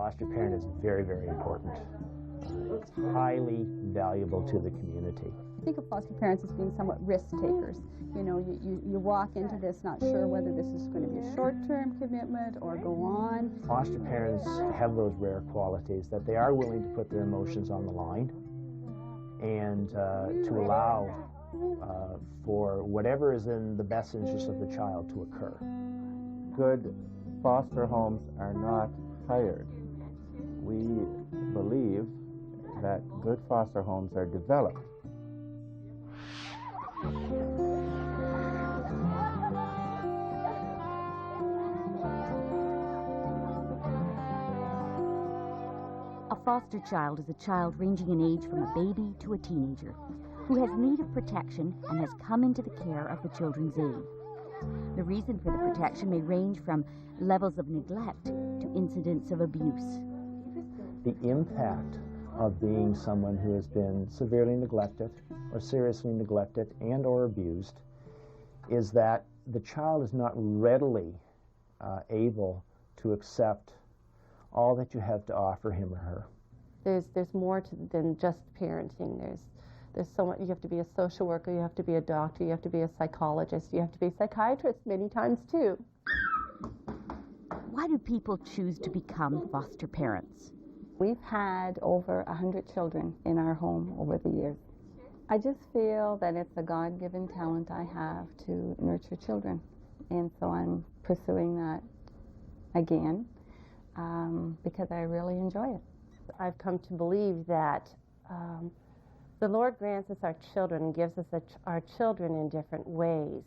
foster parent is very, very important. It's highly valuable to the community. I think of foster parents as being somewhat risk takers. You know, you walk into this not sure whether this is going to be a short-term commitment or go on. Foster parents have those rare qualities that they are willing to put their emotions on the line and to allow for whatever is in the best interest of the child to occur. Good foster homes are not hired. We believe that good foster homes are developed. A foster child is a child ranging in age from a baby to a teenager who has need of protection and has come into the care of the Children's Aid. The reason for the protection may range from levels of neglect to incidents of abuse. The impact of being someone who has been severely neglected or seriously neglected and or abused is that the child is not readily able to accept all that you have to offer him or her. There's more than just parenting. There's so much. You have to be a social worker, you have to be a doctor, you have to be a psychologist, you have to be a psychiatrist many times too. Why do people choose to become foster parents? We've had over 100 children in our home over the years. I just feel that it's a God-given talent I have to nurture children. And so I'm pursuing that again because I really enjoy it. I've come to believe that the Lord grants us our children and gives us our children in different ways.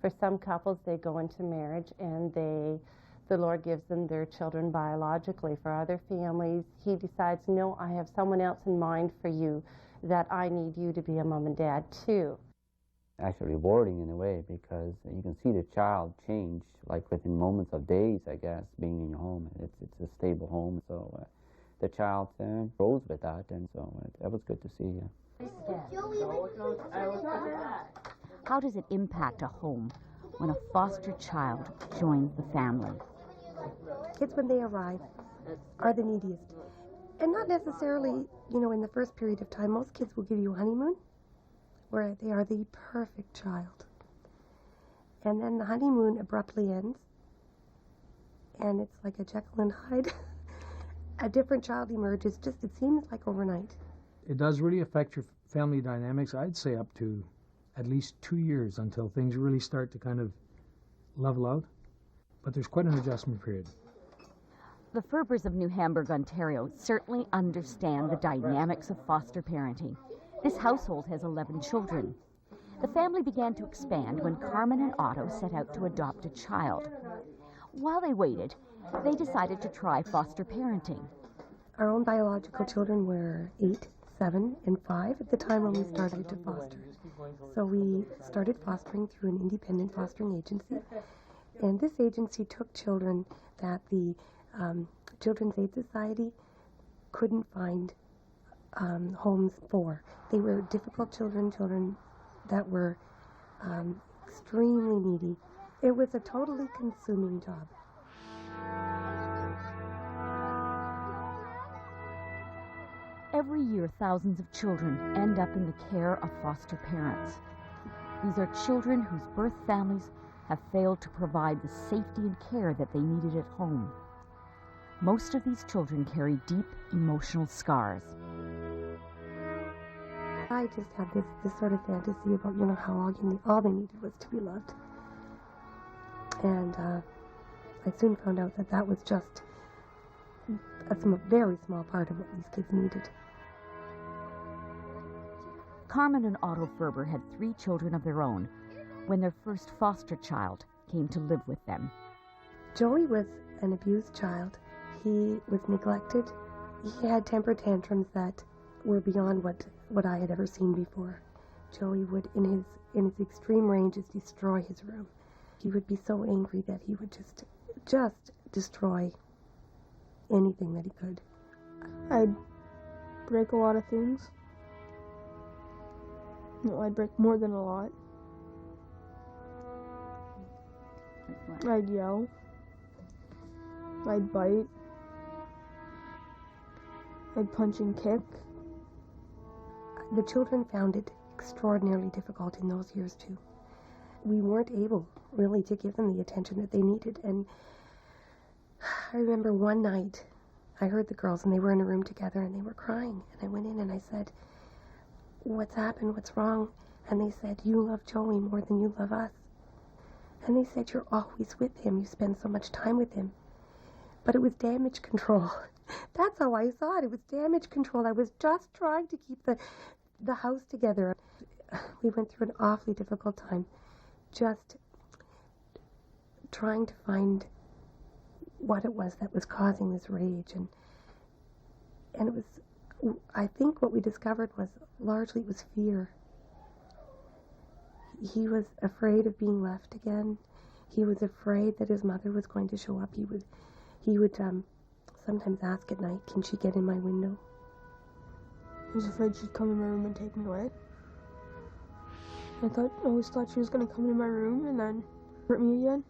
For some couples, they go into marriage and the Lord gives them their children biologically. For other families, He decides, no, I have someone else in mind for you, that I need you to be a mom and dad too. Actually rewarding in a way, because you can see the child change, like within moments of days, I guess, being in your home. It's a stable home, so the child grows with that, and so that was good to see. How does it impact a home when a foster child joins the family? Kids, when they arrive, are the neediest. And not necessarily, you know, in the first period of time. Most kids will give you a honeymoon, where they are the perfect child. And then the honeymoon abruptly ends, and it's like a Jekyll and Hyde. A different child emerges, just it seems like overnight. It does really affect your family dynamics, I'd say up to at least 2 years until things really start to kind of level out. But there's quite an adjustment period. The Ferbers of New Hamburg, Ontario certainly understand the dynamics of foster parenting. This household has 11 children. The family began to expand when Carmen and Otto set out to adopt a child. While they waited, they decided to try foster parenting. Our own biological children were 8, 7, and 5 at the time when we started to foster. So we started fostering through an independent fostering agency. And this agency took children that the Children's Aid Society couldn't find homes for. They were difficult children that were extremely needy. It was a totally consuming job. Every year, thousands of children end up in the care of foster parents. These are children whose birth families have failed to provide the safety and care that they needed at home. Most of these children carry deep emotional scars. I just had this sort of fantasy about, you know, how all they needed was to be loved. And I soon found out that that was just a very small part of what these kids needed. Carmen and Otto Ferber had 3 children of their own when their first foster child came to live with them. Joey was an abused child. He was neglected. He had temper tantrums that were beyond what I had ever seen before. Joey would, in his extreme ranges, destroy his room. He would be so angry that he would just destroy anything that he could. I'd break a lot of things. No, I'd break more than a lot. I'd yell. I'd bite. I'd punch and kick. The children found it extraordinarily difficult in those years too. We weren't able really to give them the attention that they needed. And I remember one night I heard the girls and they were in a room together and they were crying. And I went in and I said, "What's happened? What's wrong?" And they said, "You love Joey more than you love us." And they said, "You're always with him. You spend so much time with him." But it was damage control. That's how I saw it. It was damage control. I was just trying to keep the house together. We went through an awfully difficult time just trying to find what it was that was causing this rage. And it was, I think what we discovered was largely it was fear. He was afraid of being left again. He was afraid that his mother was going to show up. He would sometimes ask at night, "Can she get in my window?" I was afraid she'd come in my room and take me away. I always thought she was going to come in my room and then hurt me again.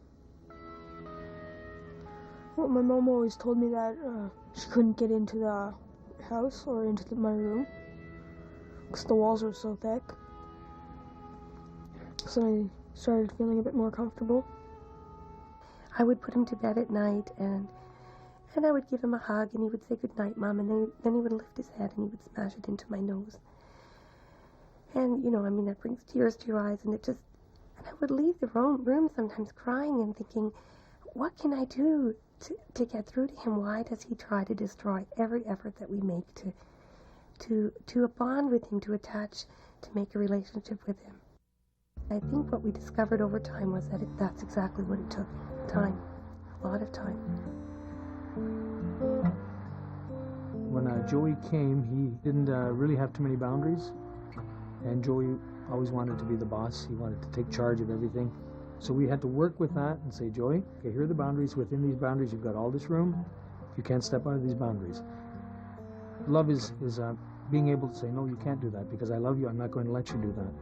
Well, my mom always told me that she couldn't get into the house or into my room because the walls were so thick. So I started feeling a bit more comfortable. I would put him to bed at night and I would give him a hug and he would say, "Good night, Mom," and then he would lift his head and he would smash it into my nose. And, that brings tears to your eyes, and I would leave the room sometimes crying and thinking, what can I do to get through to him? Why does he try to destroy every effort that we make to bond with him, to attach, to make a relationship with him? I think what we discovered over time was that that's exactly what it took. Time. A lot of time. When Joey came, he didn't really have too many boundaries. And Joey always wanted to be the boss. He wanted to take charge of everything. So we had to work with that and say, "Joey, okay, here are the boundaries. Within these boundaries, you've got all this room. You can't step out of these boundaries." Love is being able to say, "No, you can't do that because I love you. I'm not going to let you do that.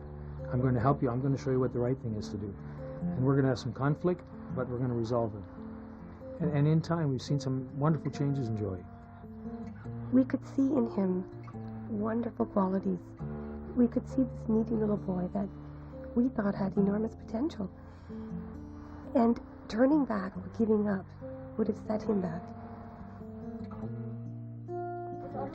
I'm going to help you. I'm going to show you what the right thing is to do. And we're going to have some conflict, but we're going to resolve it." And in time, we've seen some wonderful changes in Joey. We could see in him wonderful qualities. We could see this needy little boy that we thought had enormous potential. And turning back or giving up would have set him back. I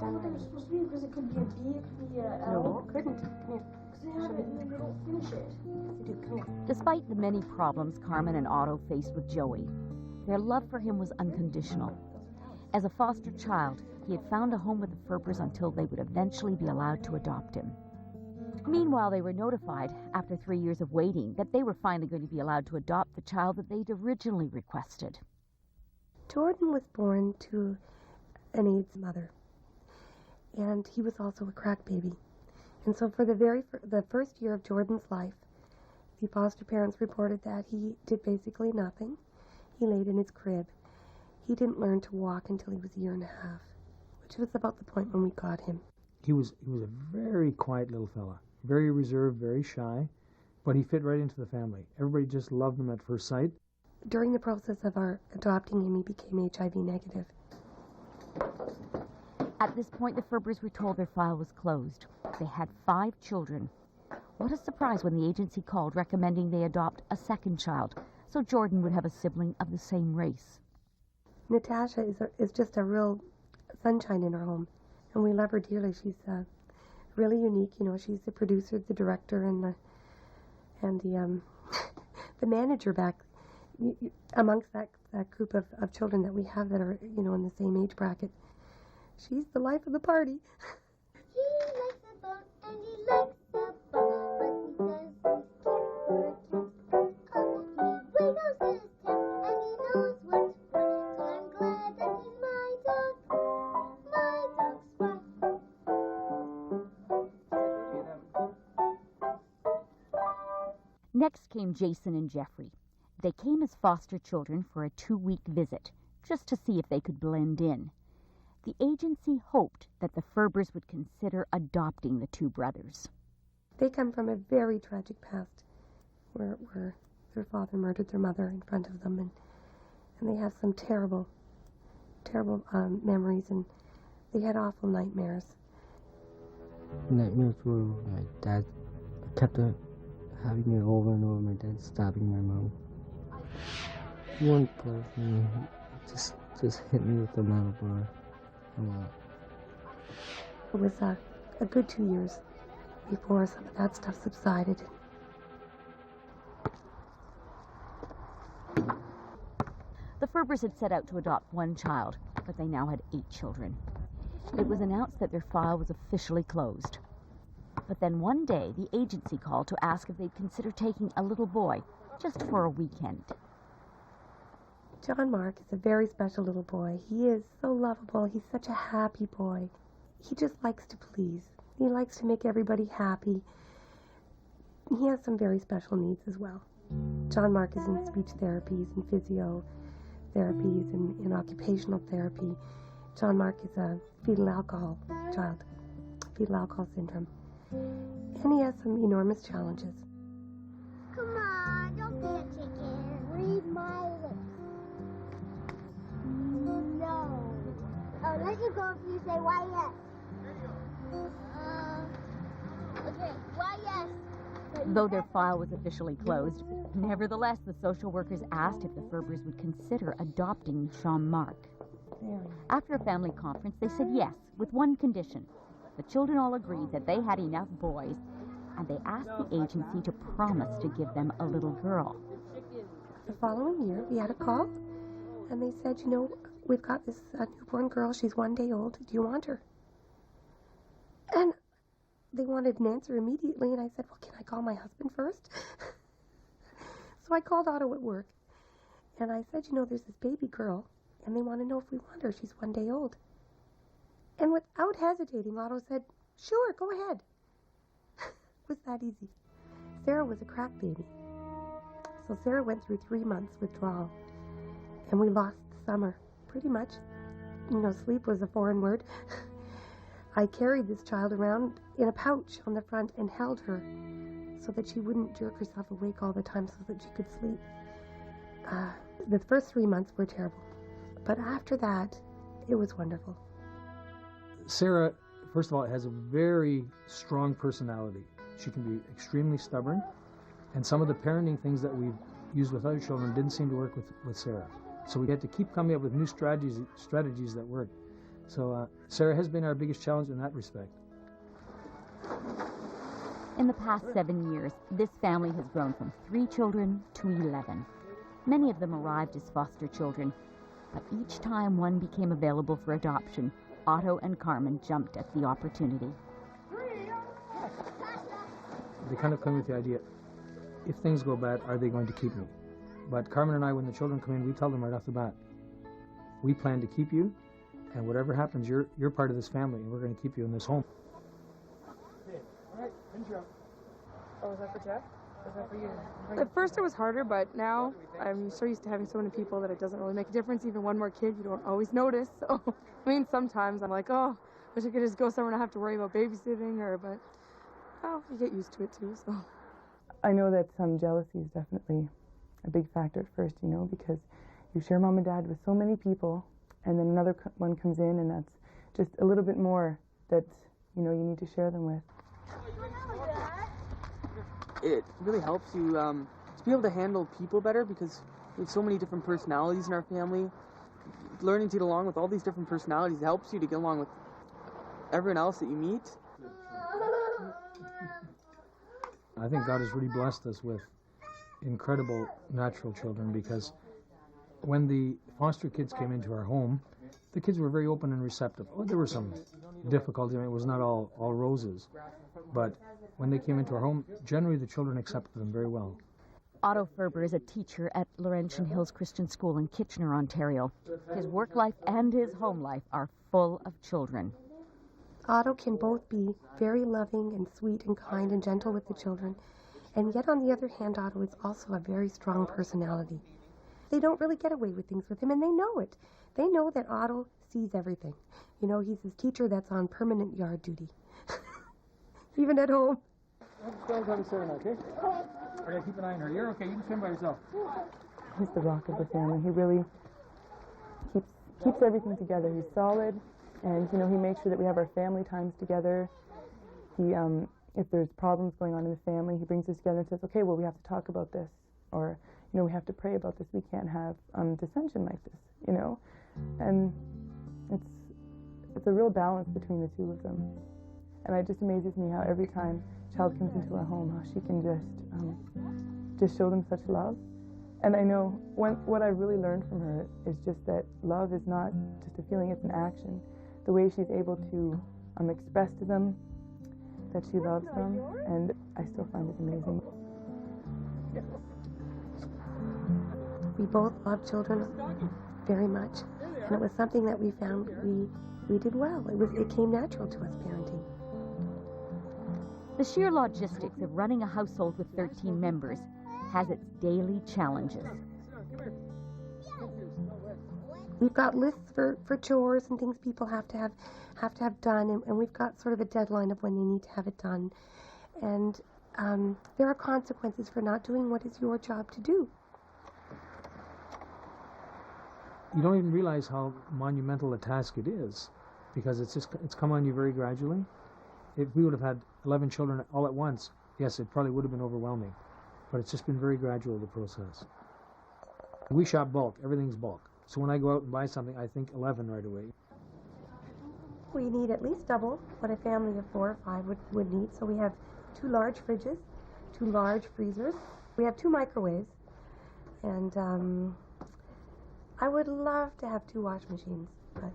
don't think it's supposed to be because it could be a B, it could be a L. No, it couldn't. Come here. Because they have it and then they don't finish it. Yes, they do. Come here. Despite the many problems Carmen and Otto faced with Joey, their love for him was unconditional. As a foster child, he had found a home with the Ferbers until they would eventually be allowed to adopt him. Meanwhile, they were notified, after 3 years of waiting, that they were finally going to be allowed to adopt the child that they'd originally requested. Jordan was born to an AIDS mother, and he was also a crack baby. And so for the first year of Jordan's life, the foster parents reported that he did basically nothing. He laid in his crib. He didn't learn to walk until he was a year and a half, which was about the point when we got him. He was a very quiet little fella, very reserved, very shy, but he fit right into the family. Everybody just loved him at first sight. During the process of our adopting him, he became HIV negative. At this point, the Ferbers were told their file was closed. They had 5 children. What a surprise when the agency called recommending they adopt a second child, so Jordan would have a sibling of the same race. Natasha is just a real sunshine in our home, and we love her dearly. She's really unique. She's the producer, the director, and the the manager back amongst that group of children that we have that are in the same age bracket. She's the life of the party. He likes the bone and he likes the bone, but he says he wiggles his tail and he knows what's right. So I'm glad that he's my dog. My dog's right. Next came Jason and Jeffrey. They came as foster children for a 2-week visit, just to see if they could blend in. The agency hoped that the Ferbers would consider adopting the 2 brothers. They come from a very tragic past where their father murdered their mother in front of them, and they have some terrible memories, and They had awful nightmares. Nightmares were my dad kept having it over and over, my dad stabbing my mom. One person just hit me with a metal bar a lot. It was a good 2 years before some of that stuff subsided. The Ferbers had set out to adopt one child, but they now had 8 children. It was announced that their file was officially closed. But then one day, the agency called to ask if they'd consider taking a little boy, just for a weekend. John Mark is a very special little boy. He is so lovable. He's such a happy boy. He just likes to please. He likes to make everybody happy. He has some very special needs as well. John Mark is in speech therapies and physiotherapies and in occupational therapy. John Mark is a fetal alcohol child, fetal alcohol syndrome. And he has some enormous challenges. Come on, don't be a chicken. Read my lips. No. I'll let you go if you say why yes. Okay, why yes? Though their file was officially closed, nevertheless, the social workers asked if the Ferbers would consider adopting Jean Marc. After a family conference, they said yes, with one condition. The children all agreed that they had enough boys, and they asked the agency to promise to give them a little girl. The following year, we had a call, and they said, you know, we've got this newborn girl. She's 1 day old. Do you want her? And they wanted an answer immediately, and I said, well, can I call my husband first? So I called Otto at work, and I said, you know, there's this baby girl, and they want to know if we want her. She's 1 day old. And without hesitating, Otto said, sure, go ahead. It was that easy. Sarah was a crack baby. So Sarah went through 3 months withdrawal, and we lost the summer, pretty much. You know, sleep was a foreign word. I carried this child around in a pouch on the front and held her so that she wouldn't jerk herself awake all the time so that she could sleep. The first 3 months were terrible, but after that, it was wonderful. Sarah, first of all, has a very strong personality. She can be extremely stubborn, and some of the parenting things that we've used with other children didn't seem to work with Sarah. So we had to keep coming up with new strategies that worked. So Sarah has been our biggest challenge in that respect. In the past 7 years, this family has grown from 3 children to 11. Many of them arrived as foster children, but each time one became available for adoption, Otto and Carmen jumped at the opportunity. They kind of come with the idea, if things go bad, are they going to keep me? But Carmen and I, when the children come in, we tell them right off the bat, we plan to keep you, and whatever happens, you're part of this family, and we're going to keep you in this home. Okay, all right, intro. Oh, is that for Jeff? Is that for you? At first it was harder, but now I'm so used to having so many people that it doesn't really make a difference. Even one more kid, you don't always notice. So, I mean, sometimes I'm like, oh, wish I could just go somewhere and not have to worry about babysitting but, well, you get used to it too, so. I know that some jealousy is definitely a big factor at first, you know, because you share mom and dad with so many people, and then another one comes in, and that's just a little bit more that, you know, you need to share them with. It really helps you to be able to handle people better because we have so many different personalities in our family. Learning to get along with all these different personalities helps you to get along with everyone else that you meet. I think God has really blessed us with incredible natural children, because when the foster kids came into our home, the kids were very open and receptive. Oh, there were some difficulty. I mean, it was not all roses. But when they came into our home, generally the children accepted them very well. Otto Ferber is a teacher at Laurentian Hills Christian School in Kitchener, Ontario. His work life and his home life are full of children. Otto can both be very loving and sweet and kind and gentle with the children, and yet on the other hand, Otto is also a very strong personality. They don't really get away with things with him, and they know it. They know that Otto sees everything. You know, he's his teacher that's on permanent yard duty, even at home. Okay? I gotta keep an eye on her. You're okay. You can swim by yourself. He's the rock of the family. He really keeps everything together. He's solid. And, you know, he makes sure that we have our family times together. He, if there's problems going on in the family, he brings us together and says, okay, well, we have to talk about this. Or, you know, we have to pray about this. We can't have dissension like this, you know. And it's a real balance between the two of them. And it just amazes me how every time a child comes into our home, how she can just show them such love. And I know what I really learned from her is just that love is not just a feeling, it's an action. The way she's able to express to them that she loves them, and I still find it amazing. We both love children very much, and it was something that we found we did well. It came natural to us parenting. The sheer logistics of running a household with 13 members has its daily challenges. We've got lists for chores and things people have to have done, and we've got sort of a deadline of when they need to have it done. And there are consequences for not doing what is your job to do. You don't even realize how monumental a task it is, because it's come on you very gradually. If we would have had 11 children all at once, yes, it probably would have been overwhelming. But it's just been very gradual, the process. We shop bulk, everything's bulk. So when I go out and buy something, I think 11 right away. We need at least double what a family of 4 or 5 would need. So we have 2 large fridges, 2 large freezers. We have 2 microwaves. And I would love to have 2 wash machines, but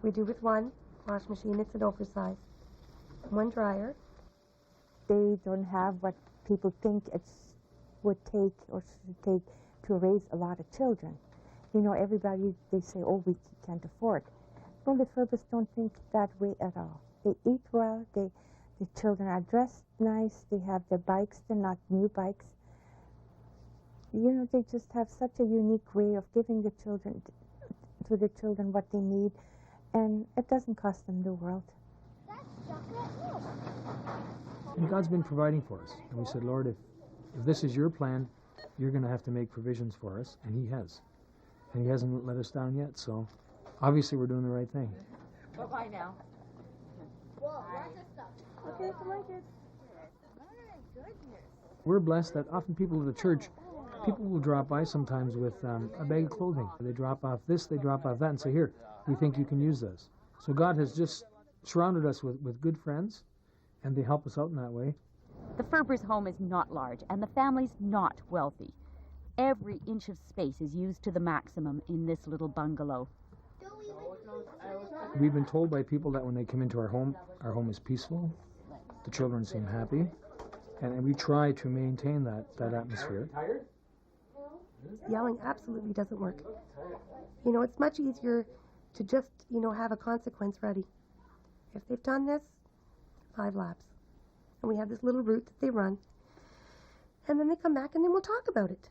we do with 1 wash machine. It's an oversize. 1 dryer. They don't have what people think it would take or should take to raise a lot of children. You know, everybody, they say, oh, we can't afford. Well, the Ferbers don't think that way at all. They eat well, the children are dressed nice, they have their bikes, they're not new bikes. You know, they just have such a unique way of giving the children, to the children what they need, and it doesn't cost them the world. And God's been providing for us. And we said, Lord, if this is your plan, you're going to have to make provisions for us. And he has. And he hasn't let us down yet. So obviously we're doing the right thing. Bye-bye now. Okay, come on, kids. We're blessed that often people at the church, people will drop by sometimes with a bag of clothing. They drop off this, they drop off that, and say, here, we think you can use this. So God has just surrounded us with good friends, and they help us out in that way. The Ferbers' home is not large, and the family's not wealthy. Every inch of space is used to the maximum in this little bungalow. We've been told by people that when they come into our home is peaceful, the children seem happy, and we try to maintain that atmosphere. Yelling absolutely doesn't work. You know, it's much easier to just, you know, have a consequence ready. If they've done this, 5 laps. And we have this little route that they run. And then they come back and then we'll talk about it.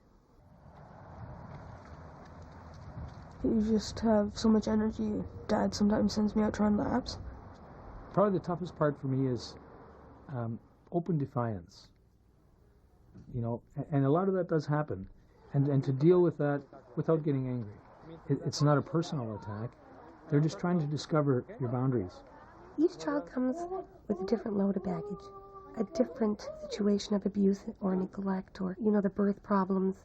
You just have so much energy. Dad sometimes sends me out to run laps. Probably the toughest part for me is open defiance. You know, and a lot of that does happen. And to deal with that without getting angry. It's not a personal attack. They're just trying to discover your boundaries. Each child comes with a different load of baggage, a different situation of abuse or neglect or, you know, the birth problems.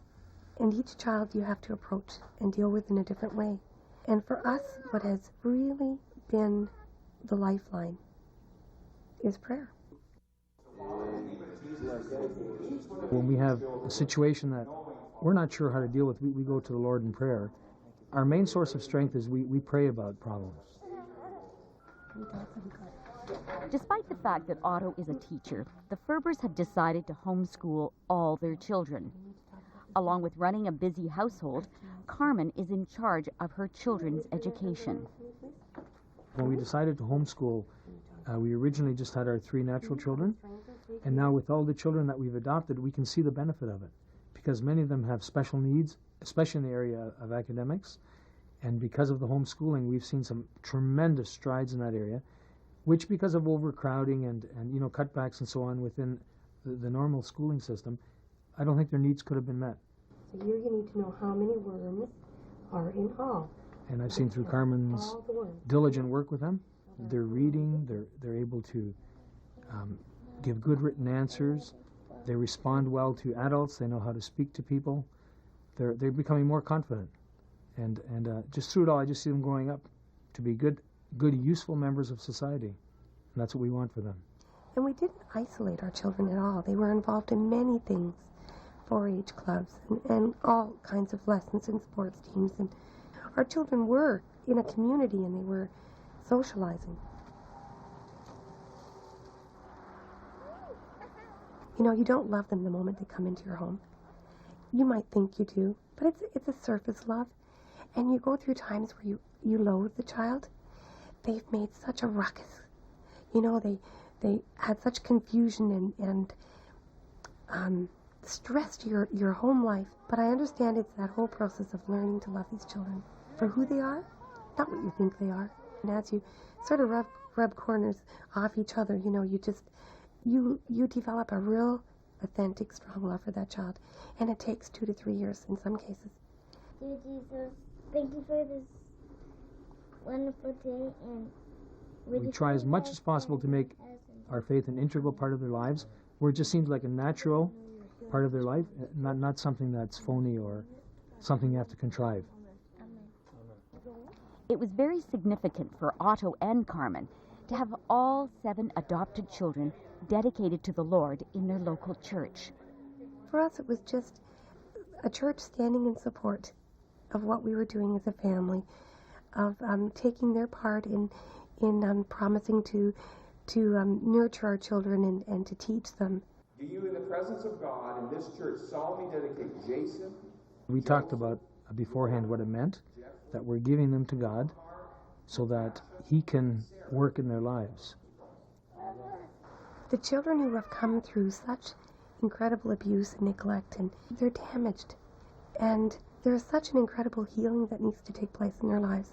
And each child you have to approach and deal with in a different way. And for us, what has really been the lifeline is prayer. When we have a situation that we're not sure how to deal with, we go to the Lord in prayer. Our main source of strength is we pray about problems. Despite the fact that Otto is a teacher, the Ferbers have decided to homeschool all their children. Along with running a busy household, Carmen is in charge of her children's education. When we decided to homeschool, we originally just had our 3 natural children, and now with all the children that we've adopted, we can see the benefit of it, because many of them have special needs, especially in the area of academics, and because of the homeschooling, we've seen some tremendous strides in that area, which because of overcrowding and you know, cutbacks and so on within the normal schooling system, I don't think their needs could have been met. So here you need to know how many worms are in all. And I've seen through Carmen's diligent work with them, they're reading, they're able to give good written answers, they respond well to adults, they know how to speak to people, they're becoming more confident. And just through it all, I just see them growing up to be good, useful members of society. And that's what we want for them. And we didn't isolate our children at all. They were involved in many things, 4-H clubs and all kinds of lessons and sports teams. And our children were in a community and they were socializing. You know, you don't love them the moment they come into your home. You might think you do, but it's a surface love. And you go through times where you loathe the child. They've made such a ruckus. You know, they had such confusion and stressed your home life. But I understand it's that whole process of learning to love these children for who they are, not what you think they are. And as you sort of rub corners off each other, you know, you develop a real, authentic, strong love for that child. And it takes 2 to 3 years in some cases. Dear Jesus, thank you for this wonderful day. And we try as much as possible to make our faith an integral part of their lives, where it just seems like a natural part of their life, not something that's phony or something you have to contrive. It was very significant for Otto and Carmen to have all 7 adopted children dedicated to the Lord in their local church. For us, it was just a church standing in support of what we were doing as a family, of taking their part in promising to nurture our children and to teach them. Do you, in the presence of God in this church, solemnly dedicate Jason? We talked about beforehand what it meant, that we're giving them to God so that He can work in their lives. The children who have come through such incredible abuse and neglect, and they're damaged, and there's such an incredible healing that needs to take place in their lives.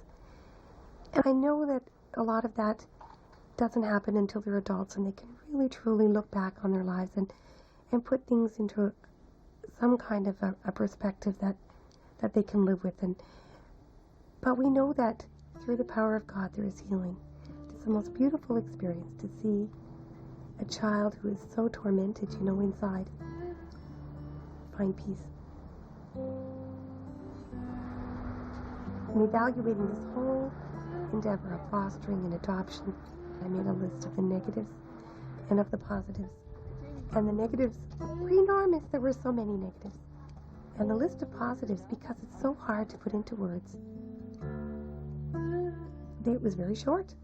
And I know that a lot of that doesn't happen until they're adults and they can really truly look back on their lives and put things into some kind of a perspective that they can live with. But we know that through the power of God there is healing. It's the most beautiful experience to see a child who is so tormented, you know, inside, find peace. In evaluating this whole endeavor of fostering and adoption, I made a list of the negatives and of the positives. And the negatives were enormous. There were so many negatives. And the list of positives, because it's so hard to put into words, it was very short.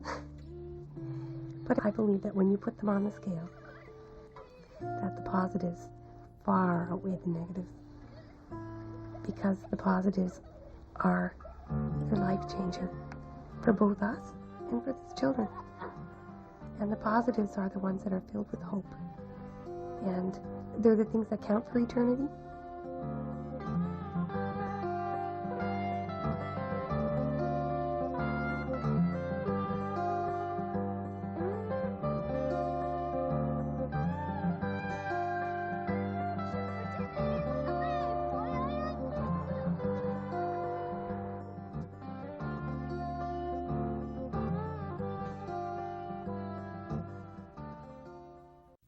But I believe that when you put them on the scale, that the positives far outweigh the negatives. Because the positives are life-changing for both us and for these children. And the positives are the ones that are filled with hope. And they're the things that count for eternity.